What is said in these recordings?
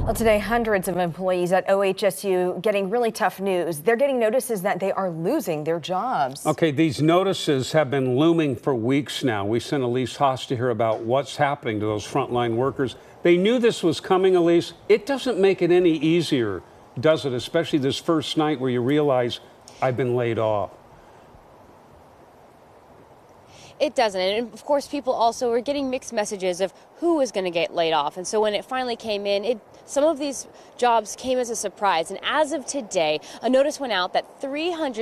Well, today, hundreds of employees at OHSU getting really tough news. They're getting notices that they are losing their jobs. Okay, these notices have been looming for weeks now. We sent Elise Haas to hear about what's happening to those frontline workers. They knew this was coming, Elise. It doesn't make it any easier, does it? Especially this first night where you realize I've been laid off. It doesn't. And of course, people also were getting mixed messages of who was going to get laid off. And so when it finally came in, some of these jobs came as a surprise. And as of today, a notice went out that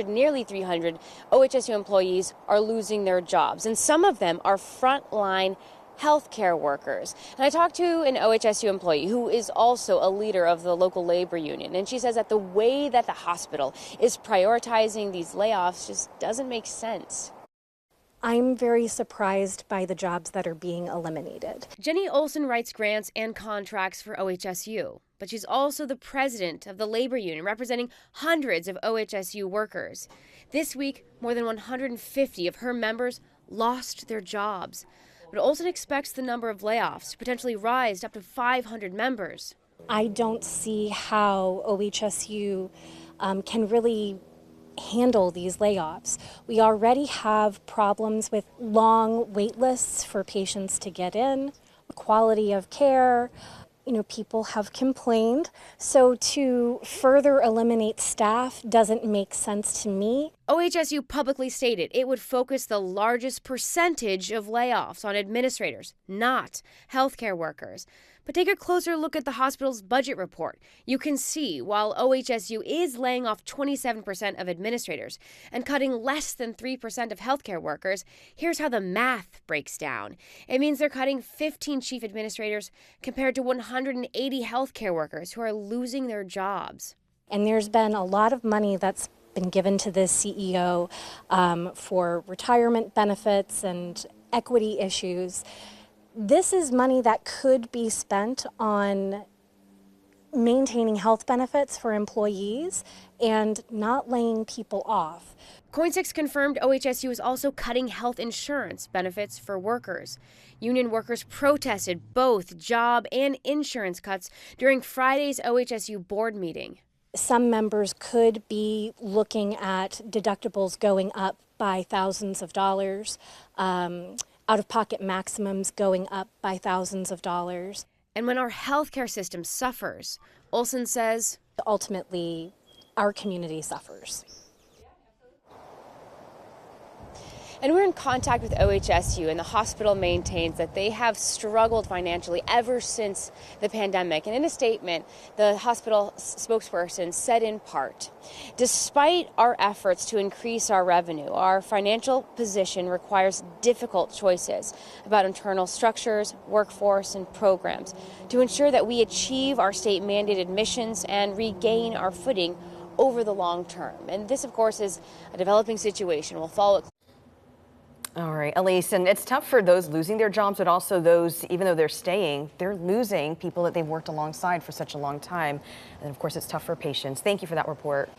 nearly 300 OHSU employees are losing their jobs. And some of them are frontline healthcare workers. And I talked to an OHSU employee who is also a leader of the local labor union. And she says that the way that the hospital is prioritizing these layoffs just doesn't make sense. I'm very surprised by the jobs that are being eliminated. Jenny Olson writes grants and contracts for OHSU, but she's also the president of the labor union representing hundreds of OHSU workers. This week, more than 150 of her members lost their jobs. But Olson expects the number of layoffs to potentially rise to up to 500 members. I don't see how OHSU can really handle these layoffs. We already have problems with long wait lists for patients to get in, quality of care. People have complained. So to further eliminate staff doesn't make sense to me. OHSU publicly stated it would focus the largest percentage of layoffs on administrators, not healthcare workers. But take a closer look at the hospital's budget report. You can see while OHSU is laying off 27% of administrators and cutting less than 3% of healthcare workers, here's how the math breaks down. It means they're cutting 15 chief administrators compared to 180 healthcare workers who are losing their jobs. And there's been a lot of money that's been given to this CEO for retirement benefits and equity issues. This is money that could be spent on maintaining health benefits for employees and not laying people off. Coin6 confirmed OHSU is also cutting health insurance benefits for workers. Union workers protested both job and insurance cuts during Friday's OHSU board meeting. Some members could be looking at deductibles going up by thousands of dollars. Out-of-pocket maximums going up by thousands of dollars. And when our healthcare system suffers, Olson says, ultimately, our community suffers. And we're in contact with OHSU, and the hospital maintains that they have struggled financially ever since the pandemic. And in a statement, the hospital spokesperson said in part, despite our efforts to increase our revenue, our financial position requires difficult choices about internal structures, workforce, and programs to ensure that we achieve our state-mandated missions and regain our footing over the long term. And this, of course, is a developing situation. We'll follow it. All right, Elise, and it's tough for those losing their jobs, but also those, even though they're staying, they're losing people that they've worked alongside for such a long time. And of course, it's tough for patients. Thank you for that report.